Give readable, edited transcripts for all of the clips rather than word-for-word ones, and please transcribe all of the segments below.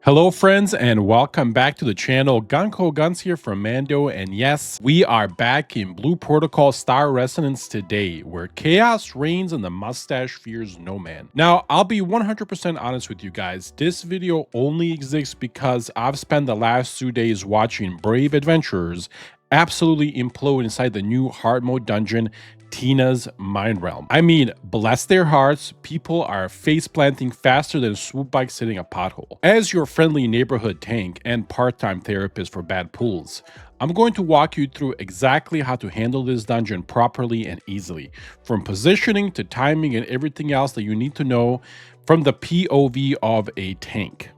Hello friends and welcome back to the channel. Gunko Guns here from Mando, and yes, we are back in Blue Protocol Star Resonance today, where chaos reigns and the mustache fears no man. Now, I'll be 100% honest with you guys, this video only exists because I've spent the last 2 days watching brave adventurers absolutely implode inside the new hard mode dungeon, Tina's Mindrealm. I mean, bless their hearts, people are face planting faster than a swoop bike hitting a pothole. As your friendly neighborhood tank and part-time therapist for bad pulls, I'm going to walk you through exactly how to handle this dungeon properly and easily, from positioning to timing and everything else that you need to know from the POV of a tank.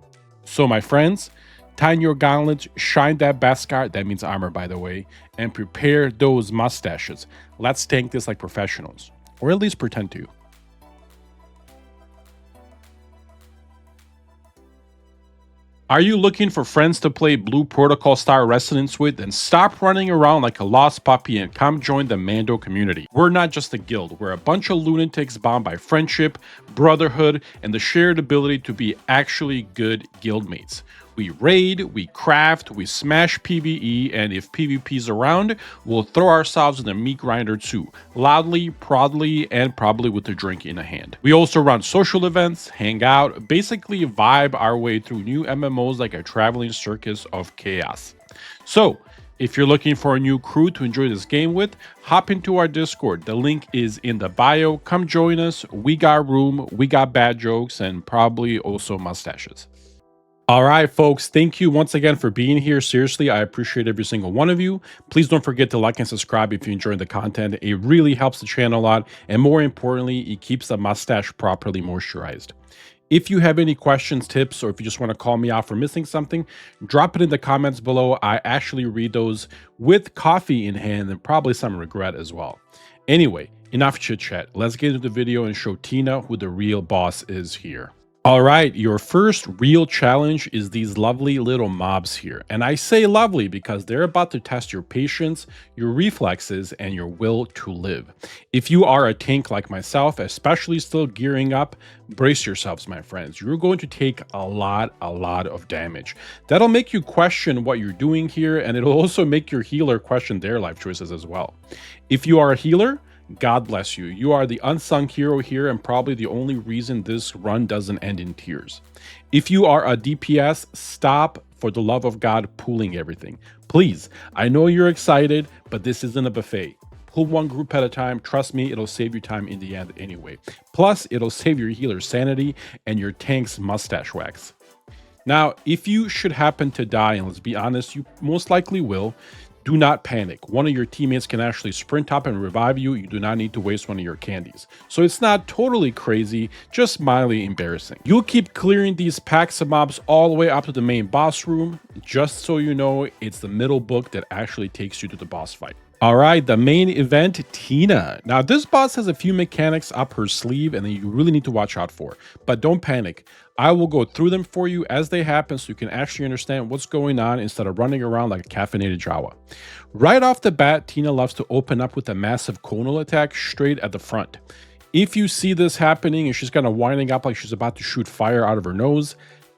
So my friends, tighten your gauntlets, shine that Beskar, that means armor by the way, and prepare those mustaches. Let's tank this like professionals, or at least pretend to. Are you looking for friends to play Blue Protocol Star Resonance with? Then stop running around like a lost puppy and come join the Mando community. We're not just a guild, we're a bunch of lunatics bound by friendship, brotherhood, and the shared ability to be actually good guildmates. We raid, we craft, we smash PvE, and if PvP's around, we'll throw ourselves in the meat grinder too, loudly, proudly, and probably with a drink in a hand. We also run social events, hang out, basically vibe our way through new MMOs like a traveling circus of chaos. So, if you're looking for a new crew to enjoy this game with, hop into our Discord. The link is in the bio. Come join us. We got room, we got bad jokes, and probably also mustaches. All right, folks, thank you once again for being here. Seriously, I appreciate every single one of you. Please don't forget to like and subscribe if you enjoy the content. It really helps the channel a lot, and more importantly, it keeps the mustache properly moisturized. If you have any questions, tips, or if you just want to call me out for missing something, drop it in the comments below. I actually read those with coffee in hand and probably some regret as well. Anyway, enough chit chat. Let's get into the video and show Tina who the real boss is here. All right, your first real challenge is these lovely little mobs here. And I say lovely because they're about to test your patience, your reflexes, and your will to live. If you are a tank like myself, especially still gearing up, brace yourselves, my friends. You're going to take a lot of damage. That'll make you question what you're doing here, and it'll also make your healer question their life choices as well. If you are a healer, God bless you. You are the unsung hero here and probably the only reason this run doesn't end in tears. If you are a DPS, stop for the love of God pooling everything. Please, I know you're excited, but this isn't a buffet. Pull one group at a time. Trust me, it'll save you time in the end anyway. Plus, it'll save your healer's sanity and your tank's mustache wax. Now, if you should happen to die, and let's be honest, you most likely will, do not panic. One of your teammates can actually sprint up and revive you. You do not need to waste one of your candies. So it's not totally crazy, just mildly embarrassing. You'll keep clearing these packs of mobs all the way up to the main boss room. Just so you know, it's the middle book that actually takes you to the boss fight. All right, the main event, Tina. Now, this boss has a few mechanics up her sleeve and that you really need to watch out for. But don't panic. I will go through them for you as they happen so you can actually understand what's going on instead of running around like a caffeinated Jawa. Right off the bat, Tina loves to open up with a massive conal attack straight at the front. If you see this happening and she's kind of winding up like she's about to shoot fire out of her nose,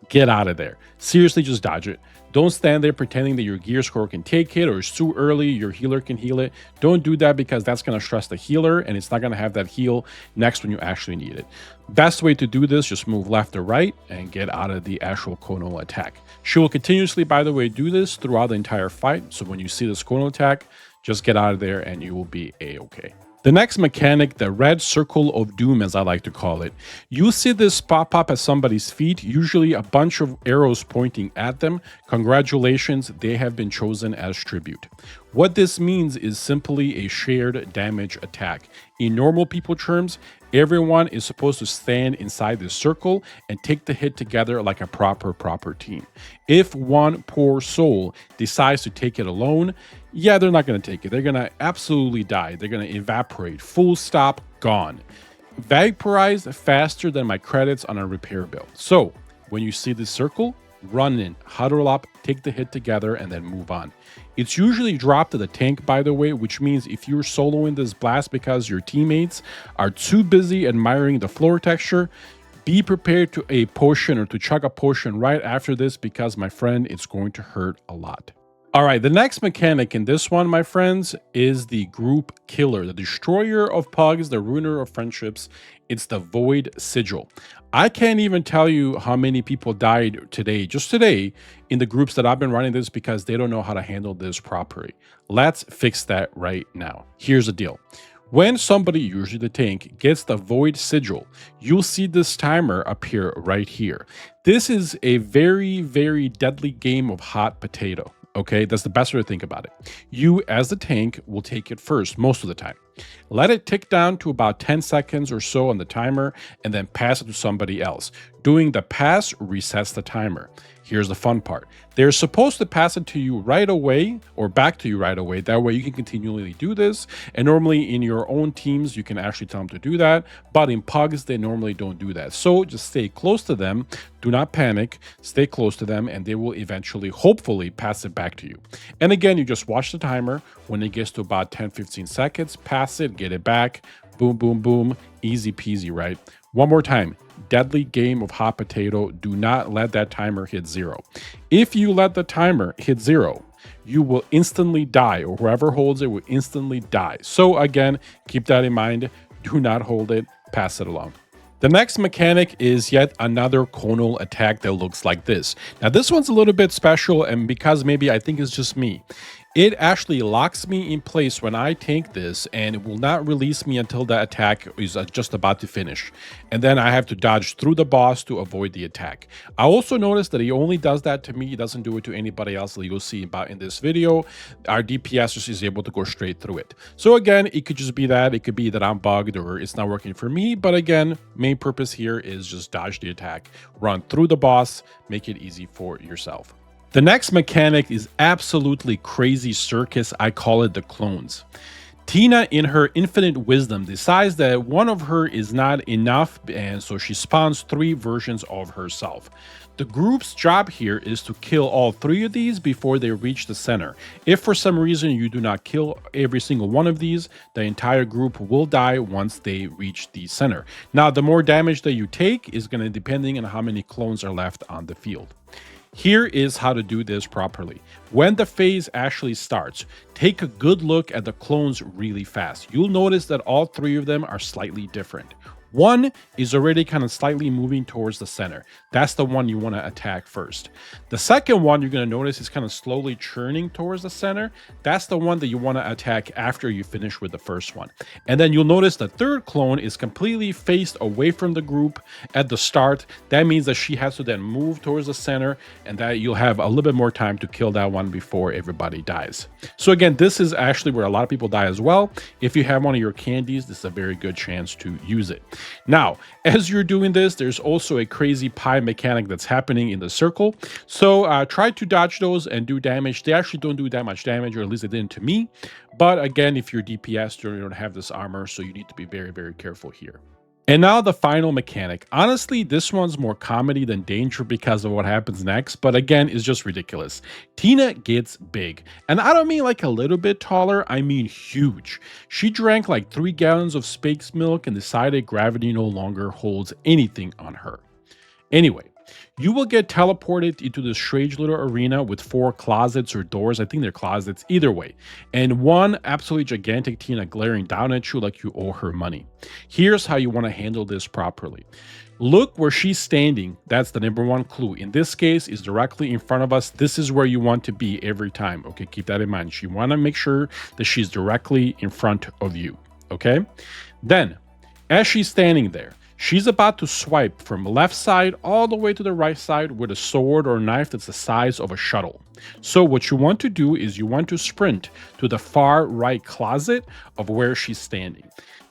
get out of there. Seriously, just dodge it. Don't stand there pretending that your gear score can take it or it's too early, your healer can heal it. Don't do that because that's going to stress the healer and it's not going to have that heal next when you actually need it. Best way to do this, just move left or right and get out of the actual conal attack. She will continuously, by the way, do this throughout the entire fight. So when you see this conal attack, just get out of there and you will be a-okay. The next mechanic, the red circle of doom, as I like to call it. You see this pop up at somebody's feet, usually a bunch of arrows pointing at them. Congratulations, they have been chosen as tribute. What this means is simply a shared damage attack. In normal people terms, everyone is supposed to stand inside this circle and take the hit together like a proper team. If one poor soul decides to take it alone, yeah, they're not going to take it. They're going to absolutely die. They're going to evaporate. Full stop, gone. Vaporized faster than my credits on a repair bill. So when you see this circle, run in, huddle up, take the hit together, and then move on. It's usually dropped to the tank, by the way, which means if you're soloing this blast because your teammates are too busy admiring the floor texture, Be prepared to a potion or to chug a potion right after this because, my friend, it's going to hurt a lot. All right, the next mechanic in this one, my friends, is the group killer, the destroyer of pugs, the ruiner of friendships. It's the Void Sigil. I can't even tell you how many people died today, just today, in the groups that I've been running this because they don't know how to handle this properly. Let's fix that right now. Here's the deal. When somebody, usually the tank, gets the Void Sigil, you'll see this timer appear right here. This is a very, very deadly game of hot potato. Okay, that's the best way to think about it. You, as the tank, will take it first most of the time. Let it tick down to about 10 seconds or so on the timer and then pass it to somebody else. Doing the pass resets the timer. Here's the fun part. They're supposed to pass it to you right away or back to you right away. That way you can continually do this. And normally in your own teams, you can actually tell them to do that. But in pugs, they normally don't do that. So just stay close to them. Do not panic. Stay close to them and they will eventually, hopefully, pass it back to you. And again, you just watch the timer. When it gets to about 10-15 seconds, pass it, get it back. Boom, boom, boom. Easy peasy, right? One more time. Deadly game of hot potato. Do not let that timer hit 0. If you let the timer hit 0, you will instantly die, or whoever holds it will instantly die. So again, keep that in mind. Do not hold it. Pass it along. The next mechanic is yet another conal attack that looks like this. Now this one's a little bit special, and because maybe I think it's just me, it actually locks me in place when I tank this, and it will not release me until the attack is just about to finish. And then I have to dodge through the boss to avoid the attack. I also noticed that he only does that to me. He doesn't do it to anybody else that you'll see about in this video. Our DPS is able to go straight through it. So again, it could just be that. It could be that I'm bugged or it's not working for me. But again, main purpose here is just dodge the attack, run through the boss, make it easy for yourself. The next mechanic is absolutely crazy circus. I call it the clones. Tina, in her infinite wisdom, decides that one of her is not enough, and so she spawns 3 versions of herself. The group's job here is to kill all 3 of these before they reach the center. If for some reason you do not kill every single one of these, the entire group will die once they reach the center. Now, the more damage that you take is going to depending on how many clones are left on the field. Here is how to do this properly. When the phase actually starts, take a good look at the clones really fast. You'll notice that all 3 of them are slightly different. One is already kind of slightly moving towards the center. That's the one you want to attack first. The second one you're going to notice is kind of slowly churning towards the center. That's the one that you want to attack after you finish with the first one. And then you'll notice the third clone is completely faced away from the group at the start. That means that she has to then move towards the center and that you'll have a little bit more time to kill that one before everybody dies. So again, this is actually where a lot of people die as well. If you have one of your candies, this is a very good chance to use it. Now, as you're doing this, there's also a crazy pie mechanic that's happening in the circle. So try to dodge those and do damage. They actually don't do that much damage, or at least they didn't to me. But again, if you're DPS, you don't have this armor, so you need to be very, very careful here. And now the final mechanic. Honestly, this one's more comedy than danger because of what happens next, but again, it's just ridiculous. Tina gets big, and I don't mean like a little bit taller, I mean huge. She drank like 3 gallons of space milk and decided gravity no longer holds anything on her. Anyway, you will get teleported into this strange little arena with 4 closets or doors. I think they're closets, either way. And one absolutely gigantic Tina glaring down at you like you owe her money. Here's how you want to handle this properly. Look where she's standing. That's the #1 clue. In this case, is directly in front of us. This is where you want to be every time. Okay, keep that in mind. You want to make sure that she's directly in front of you. Okay? Then, as she's standing there, she's about to swipe from left side all the way to the right side with a sword or knife that's the size of a shuttle. So what you want to do is you want to sprint to the far right closet of where she's standing.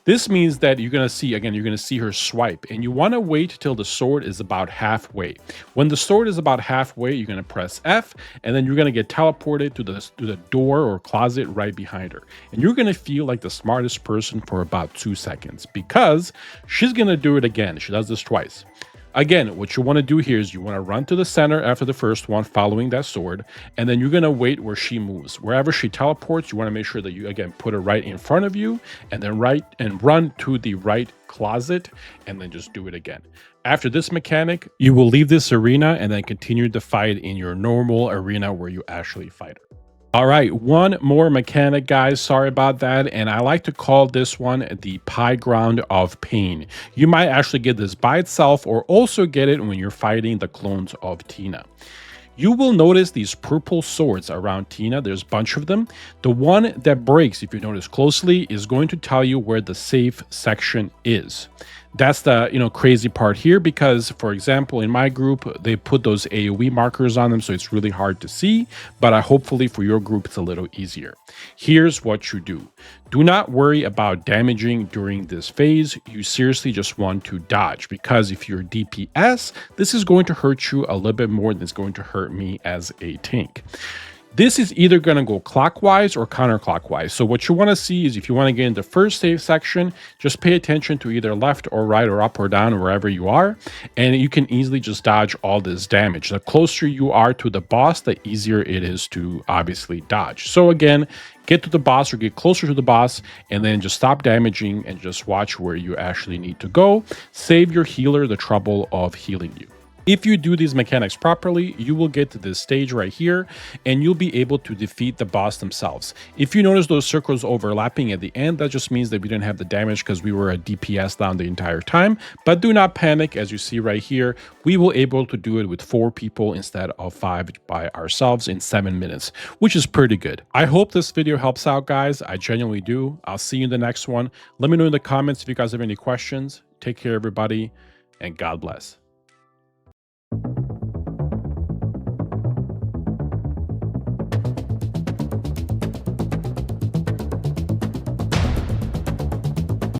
This means that you're going to see, again, you're going to see her swipe, and you want to wait till the sword is about halfway. When the sword is about halfway, you're going to press F, and then you're going to get teleported to the door or closet right behind her. And you're going to feel like the smartest person for about 2 seconds because she's going to do it again. She does this twice. Again, what you want to do here is you want to run to the center after the first one, following that sword, and then you're going to wait where she moves. Wherever she teleports, you want to make sure that you, again, put her right in front of you, and then run to the right closet, and then just do it again. After this mechanic, you will leave this arena and then continue the fight in your normal arena where you actually fight. All right, one more mechanic, guys. Sorry about that. And I like to call this one the pie ground of pain. You might actually get this by itself or also get it when you're fighting the clones of Tina. You will notice these purple swords around Tina. There's a bunch of them. The one that breaks, if you notice closely, is going to tell you where the safe section is. That's the crazy part here, because for example in my group they put those AoE markers on them, so it's really hard to see, but hopefully for your group it's a little easier. Here's what you do. Do not worry about damaging during this phase. You seriously just want to dodge, because if you're DPS, this is going to hurt you a little bit more than it's going to hurt me as a tank. This is either going to go clockwise or counterclockwise. So what you want to see is, if you want to get in the first save section, just pay attention to either left or right or up or down or wherever you are, and you can easily just dodge all this damage. The closer you are to the boss, the easier it is to obviously dodge. So again, get to the boss or get closer to the boss, and then just stop damaging and just watch where you actually need to go. Save your healer the trouble of healing you. If you do these mechanics properly, you will get to this stage right here, and you'll be able to defeat the boss themselves. If you notice those circles overlapping at the end, that just means that we didn't have the damage because we were a DPS down the entire time. But do not panic. As you see right here, we were able to do it with 4 people instead of 5 by ourselves in 7 minutes, which is pretty good. I hope this video helps out, guys. I genuinely do. I'll see you in the next one. Let me know in the comments if you guys have any questions. Take care, everybody, and God bless.